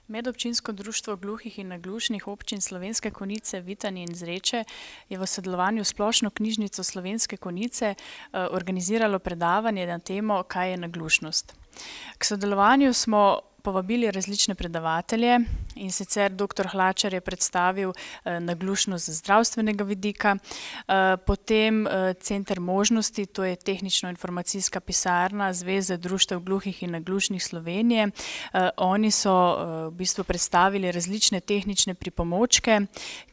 Medobčinsko društvo gluhih in naglušnih občin Slovenske Konjice, Vitanje in Zreče je v sodelovanju s Splošno knjižnico Slovenske Konjice organiziralo predavanje na temo Kaj je naglušnost. K sodelovanju smo povabili različne predavatelje, in sicer dr. Hlačar je predstavil naglušnost z zdravstvenega vidika, potem Center možnosti, to je tehnično-informacijska pisarna Zveze društev gluhih in naglušnih Slovenije. Oni so v bistvu predstavili različne tehnične pripomočke,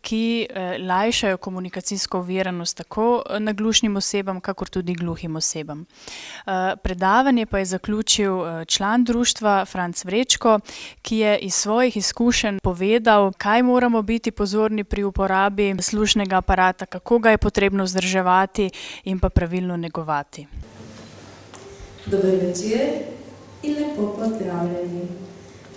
ki lajšajo komunikacijsko oviranost tako naglušnim osebam, kakor tudi gluhim osebam. Predavanje pa je zaključil član društva Franc Vrečko, ki je iz svojih izkušenj povedal, kaj moramo biti pozorni pri uporabi slušnega aparata, kako ga je potrebno vzdrževati in pa pravilno negovati. Dober večer in lepo pozdravljeni.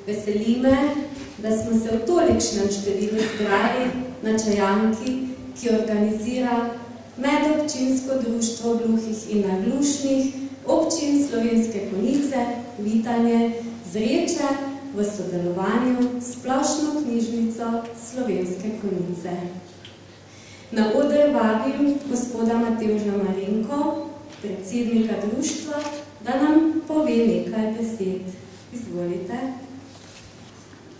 Veseli me, da smo se v tolikšnem številu zbrali na čajanki, ki organizira Medobčinsko društvo gluhih in naglušnih občin Slovenske Konjice, Vitanje, Zreče v sodelovanju s Splošno knjižnico Slovenske Konjice. Na oder vabim gospoda Matevža Marenko, predsednika društva, da nam pove nekaj besed. Izvolite.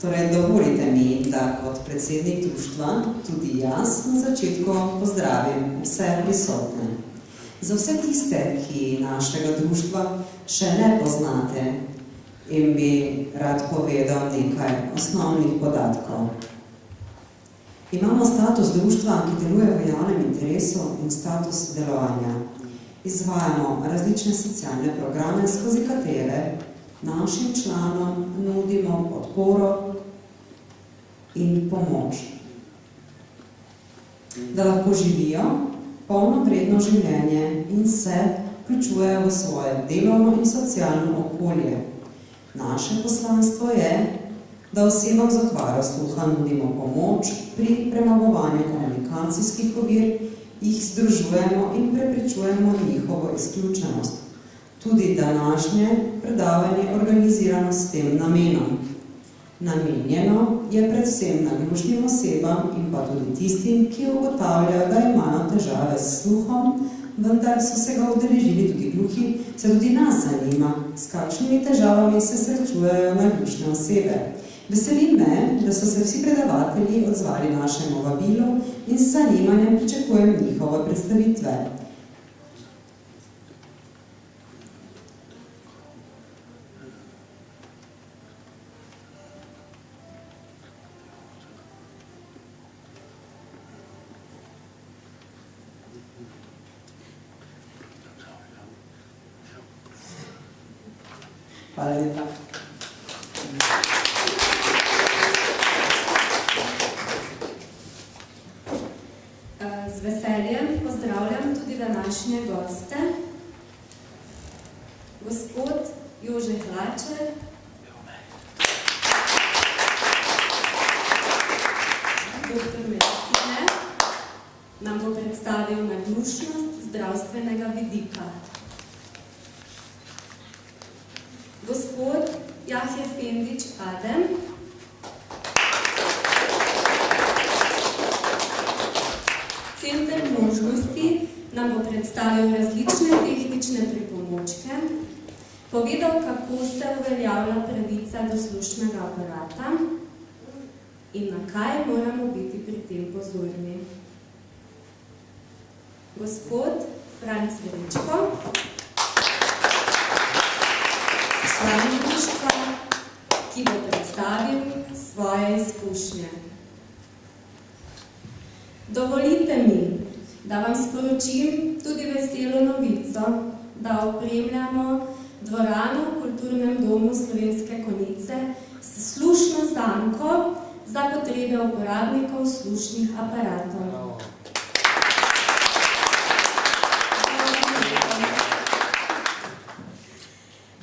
Torej, dovolite mi, da kot predsednik društva tudi jaz na začetku pozdravim vse prisotne. Za vse tiste, ki našega društva še ne poznate, in bi rad povedal nekaj osnovnih podatkov. Imamo status društva, ki deluje v javnem interesu, in status delovanja. Izvajamo različne socialne programe, skozi katere našim članom nudimo podporo in pomoč, da lahko živijo polnovredno življenje in se vključujejo v svoje delovno in socialno okolje. Naše poslanstvo je, da osebam z okvaro sluha nudimo pomoč pri premagovanju komunikacijskih ovir, jih združujemo in preprečujemo njihovo izključenost. Tudi današnje predavanje organizirano s tem namenom. Namenjeno je predvsem naglušnim osebam in pa tudi tistim, ki ugotavljajo, da imajo težave s sluhom, vendar so se ga udeležili tudi gluhi, se tudi nas zanima, s kakšnimi težavami se srečujejo naglušne osebe. Veseli me, da so se vsi predavatelji odzvali našemu vabilu in s zanimanjem pričakujem njihove predstavitve. Hvala lepa. Z veseljem pozdravljam tudi današnje goste. Gospod Jože Hlačar, doktor medicine, nam bo predstavil naglušnost zdravstvenega vidika. Gospod Jahje Fendić Adem, Center možnosti, nam bo predstavil različne tehnične pripomočke, povedal, kako se uveljavlja pravica do slušnega aparata in na kaj moramo biti pri tem pozorni. Gospod Franc Vrečko, član društva, ki bo predstavil svoje izkušnje. Dovolite mi, da vam sporočim tudi veselo novico, da opremljamo dvorano v Kulturnem domu Slovenske Konjice s slušno zanko za potrebe uporabnikov slušnih aparatov.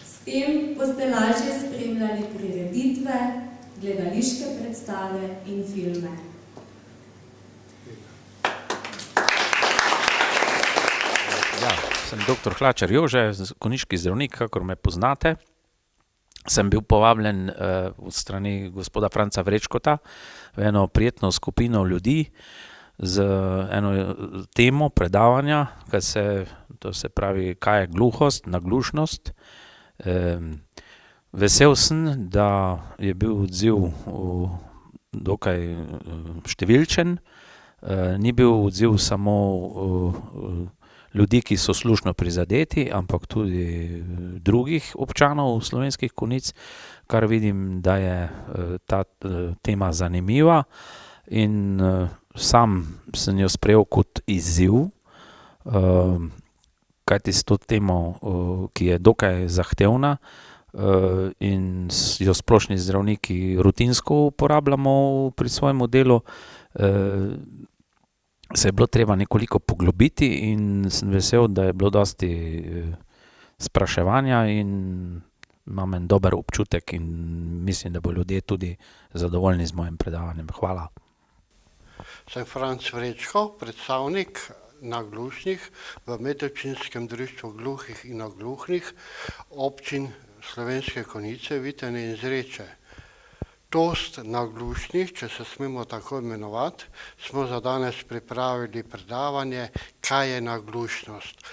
S tem boste lažje spremljali prireditve, gledališke predstave in filme. Ja, sem dr. Hlačar Jože, konjiški zdravnik, kakor me poznate. sem bil povabljen od strani gospoda Franca Vrečkota v eno prijetno skupino ljudi z eno temo predavanja, to se pravi, kaj je gluhost, naglušnost. Vesel sem, da je bil odziv dokaj številčen. Ni bil odziv samo ljudi, ki so slušno prizadeti, ampak tudi drugih občanov Slovenskih Konjic, kar vidim, da je ta tema zanimiva. In sam sem jo sprejel kot izziv, kajti s to temo, ki je dokaj zahtevna, in jo splošni zdravniki rutinsko uporabljamo pri svojem delu, se je bilo treba nekoliko poglobiti in sem vesel, da je bilo dosti spraševanja in imam en dober občutek in mislim, da bo ljudje tudi zadovoljni z mojim predavanjem. Hvala. Sem Franc Vrečko, predstavnik naglušnih v Medobčinskem društvu gluhih in naglušnih občin Slovenske Konjice, Vitanje in Zreče. Toast naglušnih, če se smemo tako imenovati, smo za danes pripravili predavanje, kaj je naglušnost.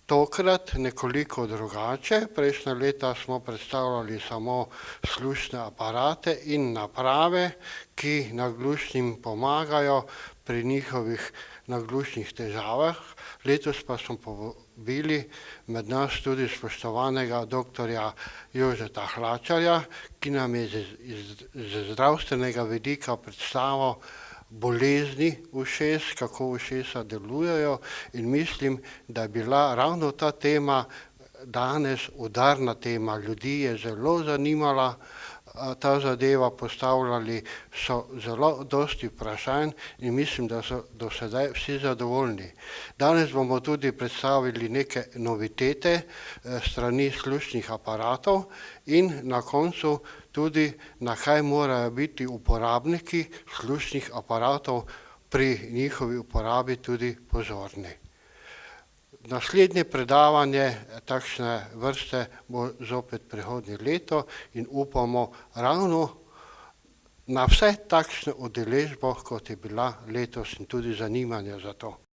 Tokrat nekoliko drugače. Prejšnja leta smo predstavljali samo slušne aparate in naprave, ki naglušnim pomagajo pri njihovih naglušnih težavah. Letos pa smo povabili med nas tudi spoštovanega doktorja Jožeta Hlačarja, ki nam je z zdravstvenega vidika predstavil bolezni ušes, kako ušesa delujejo, in mislim, da je bila ravno ta tema danes udarna tema. Ljudi je zelo zanimala ta zadeva, postavljali so zelo dosti vprašanj in mislim, da so do sedaj vsi zadovoljni. Danes bomo tudi predstavili neke novitete strani slušnih aparatov in na koncu tudi, na kaj morajo biti uporabniki slušnih aparatov pri njihovi uporabi tudi pozorni. Naslednje predavanje takšne vrste bo zopet prihodnje leto in upamo ravno na vse takšne udeležbo, kot je bila letos, in tudi zanimanje za to.